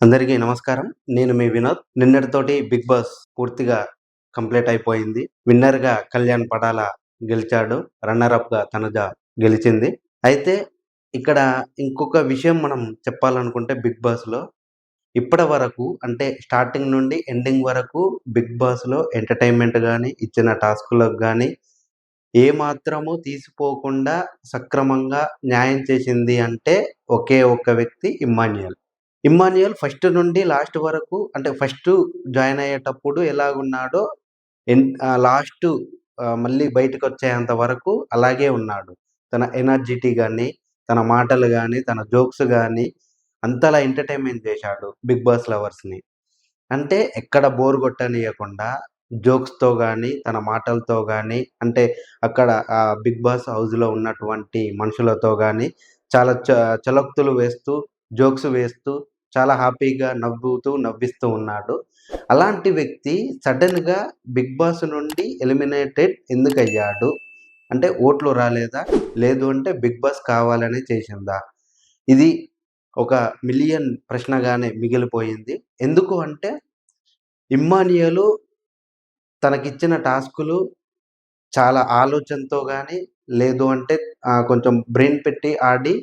అందరికీ నమస్కారం. నేను మీ వినోద్. నిన్నటితోటి 'బిగ్ బాస్' పూర్తిగా కంప్లీట్ అయిపోయింది. విన్నర్‌గా కళ్యాణ్ పడాల గెలిచాడు. రన్నర్ అప్‌గా తనుజ గెలిచింది. అయితే ఇక్కడ ఇంకొక విషయం మనం చెప్పాలనుకుంటే 'బిగ్ బాస్‌లో' ఇప్పటి వరకు అంటే స్టార్టింగ్ నుండి ఎండింగ్ వరకు 'బిగ్ బాస్‌లో' ఎంటర్‌టైన్‌మెంట్ గాని, ఇచ్చిన టాస్క్‌లకు గాని ఏమాత్రము తీసిపోకుండా సక్రమంగా న్యాయం చేసింది అంటే ఒకే ఒక్క వ్యక్తి ఇమ్మాన్యుయల్. ఇమ్మాన్యుయల్ ఫస్ట్ నుండి లాస్ట్ వరకు అంటే ఫస్టు జాయిన్ అయ్యేటప్పుడు ఎలాగున్నాడో లాస్టు మళ్ళీ బయటకొచ్చేంత వరకు అలాగే ఉన్నాడు. తన ఎనర్జిటీ గాని, తన మాటలు గాని, తన జోక్స్ గాని అంతలా ఎంటర్‌టైన్‌మెంట్ చేశాడు 'బిగ్ బాస్' లవర్స్‌ని. అంటే ఎక్కడ బోర్ కొట్టనీయకుండా జోక్స్‌తో గాని, తన మాటలతో గాని అంటే అక్కడ 'బిగ్ బాస్' హౌస్‌లో ఉన్నటువంటి మనుషులతో గాని చాలా చలోక్తులు వేస్తూ, జోక్స్ వేస్తూ చాలా హ్యాపీగా నవ్వుతూ, నవ్విస్తూ ఉన్నాడు. అలాంటి వ్యక్తి సడెన్‌గా 'బిగ్ బాస్' నుండి ఎలిమినేటెడ్ ఎందుకయ్యాడు? అంటే ఓట్లు రాలేదా? లేదు అంటే 'బిగ్ బాస్' కావాలనే చేసిందా? ఇది ఒక మిలియన్ ప్రశ్నగానే మిగిలిపోయింది. ఎందుకు అంటే ఇమ్మానియాలు తనకిచ్చిన టాస్కులు చాలా ఆలోచనతో గాని, లేదు అంటే కొంచెం బ్రెయిన్ పెట్టి ఆడి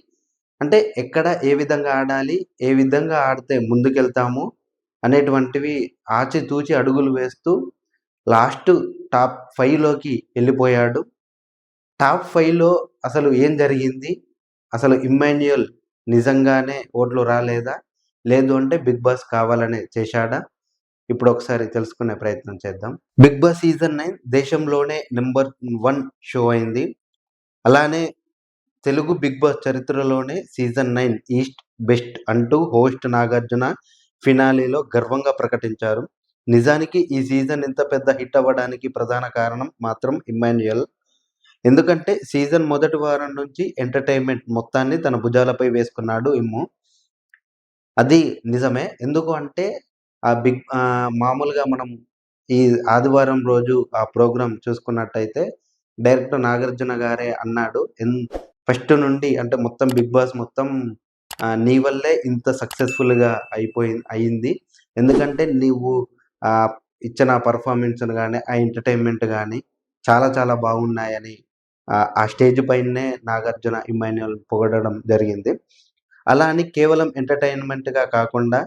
అంటే ఎక్కడ ఏ విధంగా ఆడాలి? ఏ విధంగా ఆడితే ముందుకెళ్తాము? అనేటువంటివి ఆచితూచి అడుగులు వేస్తూ లాస్ట్ టాప్ 5లోకి ఎళ్ళిపోయాడు. టాప్ 5లో అసలు ఏం జరిగింది? అసలు ఇమ్మాన్యుయల్ నిజంగానే ఓట్లు రాలేదా? లేదు అంటే 'బిగ్ బాస్' కావాలనే చేశాడా? ఇప్పుడొకసారి తెలుసుకునే ప్రయత్నం చేద్దాం. 'బిగ్ బాస్' సీజన్ 9 దేశంలోనే నంబర్ 1 షో అయింది. అలానే తెలుగు 'బిగ్ బాస్' చరిత్రలోనే సీజన్ 9 ఈస్ట్ బెస్ట్ అంటూ హోస్ట్ నాగార్జున ఫినాలేలో గర్వంగా ప్రకటించారు. నిజానికి ఈ సీజన్ ఇంత పెద్ద హిట్ అవ్వడానికి ప్రధాన కారణం మాత్రం ఇమ్మాన్యుయల్. ఎందుకంటే సీజన్ మొదటి వారం నుంచి ఎంటర్‌టైన్‌మెంట్ మొత్తాన్ని తన భుజాలపై వేసుకున్నాడు ఇమ్ము. అది నిజమే. ఎందుకు అంటే మామూలుగా మనం ఈ ఆదివారం రోజు ఆ ప్రోగ్రామ్ చూసుకున్నట్టయితే డైరెక్టర్ నాగార్జున గారే అన్నాడు. ఫస్ట్ నుండి అంటే మొత్తం 'బిగ్ బాస్' మొత్తం నీ వల్లే ఇంత సక్సెస్‌ఫుల్‌గా అయింది. ఎందుకంటే నువ్వు ఆహ్, ఇచ్చిన పెర్ఫార్మన్స్‌ను గాని, ఆ ఎంటర్‌టైన్‌మెంట్ గాని చాలా చాలా బాగున్నాయని ఆ స్టేజ్ పైనే నాగార్జున, ఇమ్మాన్యుయల్ పొగడడం జరిగింది. అలా అని కేవలం ఎంటర్‌టైన్‌మెంట్‌గా కాకుండా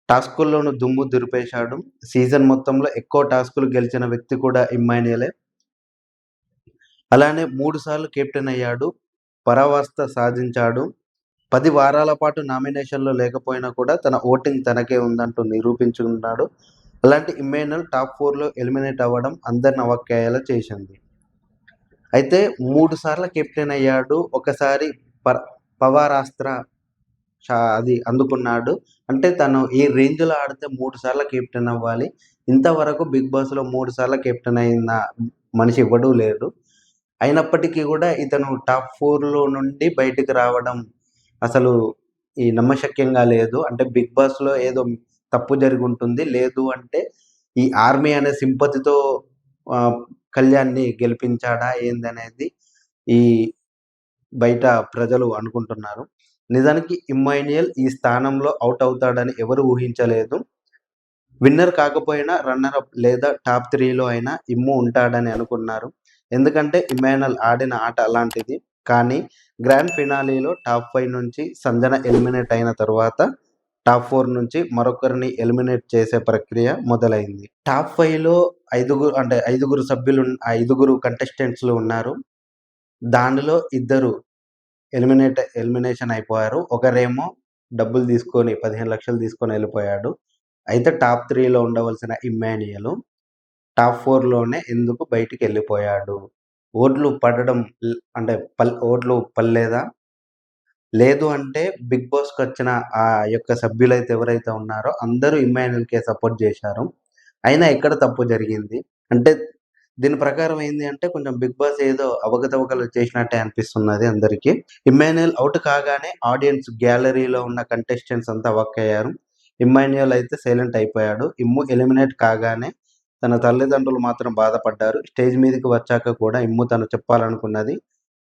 టాస్కుల్లోనూ దుమ్ము దులిపేశాడు. సీజన్ మొత్తంలో ఎక్కువ టాస్కులు గెలిచిన వ్యక్తి కూడా ఇమ్మాన్యుయలే. అలానే 3 సార్లు కెప్టెన్ అయ్యాడు. పరావస్థ సాధించాడు. 10 వారాల పాటు నామినేషన్‌లో లేకపోయినా కూడా తన ఓటింగ్ తనకే ఉందంటూ నిరూపించుకున్నాడు. అలాంటి ఇమ్మాన్యుయల్ టాప్ 4లో ఎలిమినేట్ అవ్వడం అందరిని అవాక్కయ్యేలా చేసింది. అయితే 3 సార్ల కెప్టెన్ అయ్యాడు. ఒకసారి పర్ పవారాస్త్ర అది అందుకున్నాడు. అంటే తను ఏ రేంజ్‌లో ఆడితే 3 సార్ల కెప్టెన్ అవ్వాలి. ఇంతవరకు 'బిగ్ బాస్‌లో' 3 సార్ల కెప్టెన్ అయిన మనిషి ఎవ్వడూ లేడు. అయినప్పటికీ గూడా ఇతను టాప్ 4లో నుండి బయటికి రావడం అసలు నమ్మశక్యంగా లేదు. అంటే 'బిగ్ బాస్‌లో' ఏదో తప్పు జరిగుంటుంది. లేదు అంటే ఈ ఆర్మీ అనే సింపతితో ఆహ్, కళ్యాణ్‌ని గెలిపించాడా ఏందనేది ఈ బయట ప్రజలు అనుకుంటున్నారు. నిజానికి ఇమ్మాన్యుయల్ ఈ స్థానంలో ఔట్ అవుతాడని ఎవరు ఊహించలేదు. విన్నర్ కాకపోయినా రన్నర్ అప్ లేదా టాప్ 3లో అయినా ఇమ్ము ఉంటాడని అనుకున్నారు. ఎందుకంటే ఇమ్మాన్యుయల్ ఆడిన ఆట అలాంటిది. కానీ గ్రాండ్ ఫినాలేలో టాప్ 5 నుంచి సంజన ఎలిమినేట్ అయిన తరువాత టాప్ 4 నుంచి మరొకరిని ఎలిమినేట్ చేసే ప్రక్రియ మొదలైంది. టాప్ 5లో ఐదుగురు కంటెస్టెంట్స్‌లు ఉన్నారు. దానిలో ఇద్దరు ఎలిమినేషన్ అయిపోయారు. ఒకరేమో డబ్బులు తీసుకొని 15,00,000 తీసుకొని ఎళ్ళిపోయాడు. అయితే టాప్ 3లో ఉండవలసిన ఇమ్మాన్యుయల్ టాప్ 4లోనే ఎందుకు బయటికెళ్ళిపోయాడు? ఓట్లు పడడం అంటే ఓట్లు పడలేదా? లేదు అంటే 'బిగ్ బాస్'కొచ్చిన ఆ యొక్క సభ్యులైతే ఎవరైతే ఉన్నారో అందరూ ఇమ్మాన్యుయల్‌కే సపోర్ట్ జేశారు. అయినా ఎక్కడ తప్పు జరిగింది? అంటే దీని ప్రకారం ఏంది అంటే కొంచెం 'బిగ్ బాస్' ఏదో అవకతవకలు చేసినట్టే అనిపిస్తున్నది అందరికి. ఇమ్మాన్యుయల్ ఔట్ కాగానే ఆడియన్స్ గ్యాలరీలో ఉన్న కంటెస్టెంట్స్ అంతా అవాక్కయ్యారు. ఇమ్మాన్యుయల్ అయితే సైలెంట్ అయిపోయాడు. ఇమ్ము ఎలిమినేట్ కాగానే తన తల్లిదండ్రులు మాత్రం బాధపడ్డారు. స్టేజ్ మీదకి వచ్చాక కూడా ఇమ్ము తను చెప్పాలనుకున్నది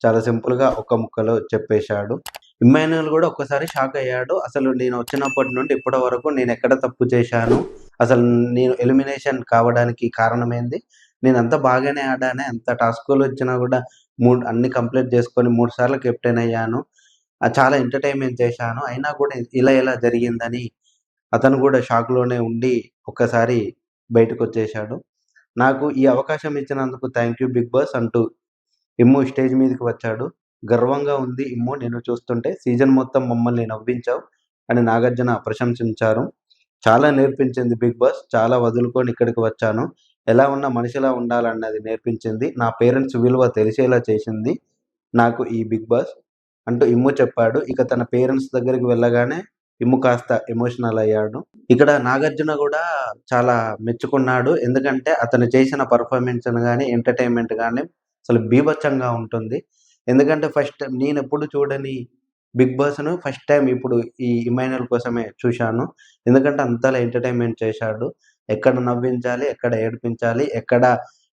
చాలా సింపుల్‌గా ఒక్క ముక్కలో చెప్పేశాడు. ఇమ్మాన్యుయల్ కూడా ఒక్కసారి షాక్ అయ్యాడు. అసలు నేను వచ్చినప్పటి నుండి ఇప్పటి వరకు నేను ఎక్కడ తప్పు చేశాను, అసలు నేను ఎలిమినేషన్ కావడానికి కారణమేంది, నేను అంతా బాగానే ఆడానే, అంత టాస్కులు వచ్చినా కూడా అన్ని కంప్లీట్ చేసుకొని 3 సార్లు కెప్టెన్ అయ్యాను, చాలా ఎంటర్టైన్మెంట్ చేశాను, అయినా కూడా ఇలా ఎలా జరిగిందని అతను కూడా షాక్‌లోనే ఉండి ఒక్కసారి బయటకొచ్చేశాడు. నాకు ఈ అవకాశం ఇచ్చినందుకు థాంక్ యూ బిగ్ బాస్ అంటూ ఇమ్ము స్టేజ్ మీదకి వచ్చాడు. గర్వంగా ఉంది ఇమ్ము నిన్ను చూస్తుంటే. సీజన్ మొత్తం మమ్మల్ని నవ్వించావు అని నాగార్జున ప్రశంసించారు. చాలా నేర్పించింది బిగ్ బాస్. చాలా వదులుకొని ఇక్కడికి వచ్చాను. ఎలా ఉన్నా మనిషిలా ఉండాలన్నది నేర్పించింది. నా పేరెంట్స్ విలువ తెలిసేలా చేసింది నాకు ఈ బిగ్ బాస్ అంటూ ఇమ్ము చెప్పాడు. ఇక తన పేరెంట్స్ దగ్గరికి వెళ్ళగానే ఇమ్ము కాస్త ఎమోషనల్ అయ్యాడు. ఇక్కడ నాగార్జున గూడా చాలా మెచ్చుకున్నాడు. ఎందుకంటే అతను చేసిన పెర్ఫార్మన్స్ గాని, ఎంటర్‌టైన్‌మెంట్ గాని అసలు బీభత్సంగా ఉంటుంది. ఎందుకంటే ఫస్ట్ టైమ్ నేనెప్పుడు చూడని బిగ్ బాస్‌ను ఫస్ట్ టైమ్ ఇప్పుడు ఈ ఇమాన్యుయల్ కోసమే చూశాను. ఎందుకంటే అంతలా ఎంటర్‌టైన్‌మెంట్ చేశాడు. ఎక్కడ నవ్వించాలి, ఎక్కడ ఏడిపించాలి, ఎక్కడ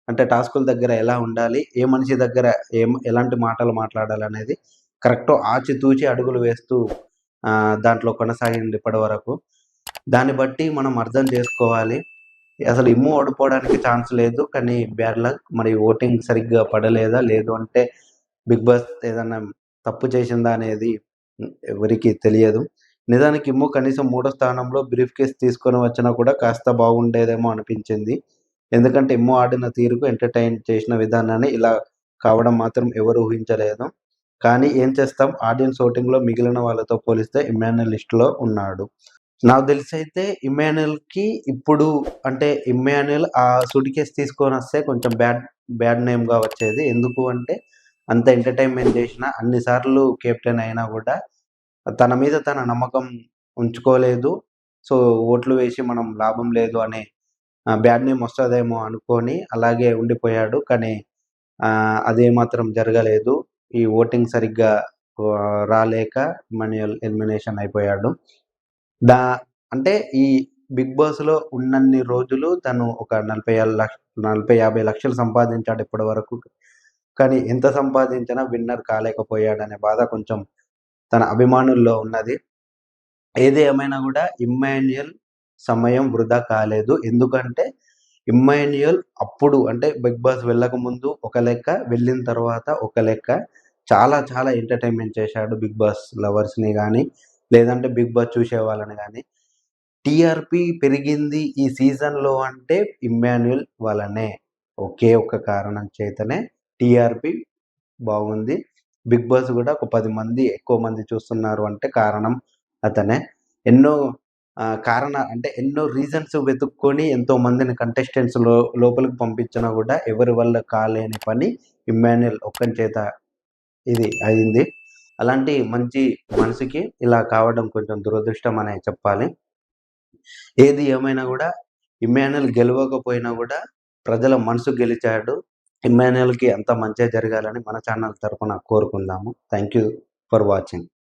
అంటే టాస్కుల దగ్గర ఎలా ఉండాలి, ఏ మనిషి దగ్గర ఎలాంటి మాటలు మాట్లాడాలనేది కరెక్ట్ ఆచితూచి అడుగులు వేస్తూ దాంట్లో కొనసాగింది ఇప్పటివరకు. దాన్ని బట్టి మనం అర్థం చేసుకోవాలి. అసలు ఇమ్ము ఓడిపోవడానికి ఛాన్స్ లేదు. కానీ బ్యాడ్ లక్. మరి ఓటింగ్ సరిగ్గా పడలేదా? లేదు అంటే బిగ్ బాస్ ఏదన్నా తప్పు చేసిందా అనేది ఎవరికీ తెలియదు. నిజానికి ఇమ్ము కనీసం మూడో స్థానంలో బ్రీఫ్ కేస్ తీసుకొని వచ్చినా కూడా కాస్త బాగుండేదేమో అనిపించింది. ఎందుకంటే ఇమ్ము ఆడిన తీరుకు ఎంటర్‌టైన్ చేసిన విధానాన్ని ఇలా కావడం మాత్రం ఎవరు ఊహించలేదు. కానీ ఏం చేస్తాం, ఆడియన్స్ ఓటింగ్‌లో మిగిలిన వాళ్ళతో పోలిస్తే ఇమ్మాన్యుయల్ లిస్ట్‌లో ఉన్నాడు. నాకు తెలిసైతే ఇమ్మాన్యుయల్‌కి ఇప్పుడు అంటే ఇమ్మాన్యుయల్ ఆ సూట్‌కేస్ తీసుకొనొస్తే కొంచెం బ్యాడ్ నేమ్‌గా వచ్చేది. ఎందుకు అంటే అంత ఎంటర్‌టైన్‌మెంట్ చేషినా, అన్ని సార్లు కెప్టెన్ అయినా గూడా తన మీద తన నమ్మకం ఉంచుకోలేదు. సో, ఓట్లు వేసి మనం లాభం లేదు అనే బ్యాడ్ నేమ్ వస్తదేమో అనుకోని అలాగే ఉండిపోయాడు. కానీ అదేమాత్రం జరగలేదు. ఈ ఓటింగ్ సరిగ్గా రాలేక ఇమ్మాన్యుయల్ ఎలిమినేషన్ అయిపోయాడు. దా అంటే ఈ 'బిగ్ బాస్‌లో' ఉన్నన్ని రోజులు తను ఒక 40, 50 లక్షలు సంపాదించాడు ఇప్పటివరకు. కానీ ఎంత సంపాదించినా విన్నర్ కాలేకపోయాడనే బాధ కొంచెం తన అభిమానుల్లో ఉన్నది. ఏది ఏమైనా గూడా ఇమ్మాన్యుయల్ సమయం వృధా కాలేదు. ఎందుకంటే ఇమ్మాన్యుయల్ అప్పుడు అంటే 'బిగ్ బాస్' వెళ్ళకముందు ఒక లెక్క, వెళ్ళిన తర్వాత ఒక లెక్క. చాలా చాలా ఎంటర్‌టైన్‌మెంట్ చేశాడు 'బిగ్ బాస్' లవర్స్‌ని గాని, లేదంటే 'బిగ్ బాస్' చూసే వాళ్ళని గాని. టీఆర్‌పీ పెరిగింది ఈ సీజన్‌లో అంటే ఇమ్మాన్యుయల్ వల్లనే. ఒకే ఒక్క కారణం చేతనే టీఆర్‌పీ బాగుంది. 'బిగ్ బాస్' గూడా ఒక 10 మంది ఎక్కువ మంది చూస్తున్నారు అంటే కారణం అతనే. ఎన్నో అంటే ఎన్నో రీజన్స్ వెతుక్కొని ఎంతో మందిని కంటెస్టెంట్స్ లోపలికి పంపించినా గూడా ఎవరి వల్ల కాలేని పని ఇమ్మాన్యుయల్ ఒక్కని చేత ఇది అయింది. అలాంటి మంచి మనిషికి ఇలా కావడం కొంచెం దురదృష్టం అనే చెప్పాలి. ఏది ఏమైనా గూడా ఇమ్మాన్యుయల్ గెలవకపోయినా గూడా ప్రజల మనసు గెలిచాడు. ఇమ్మాన్యుయల్‌కి అంతా మంచే జరగాలని మన ఛానల్ తరపున కోరుకుందాము. Thank you for watching.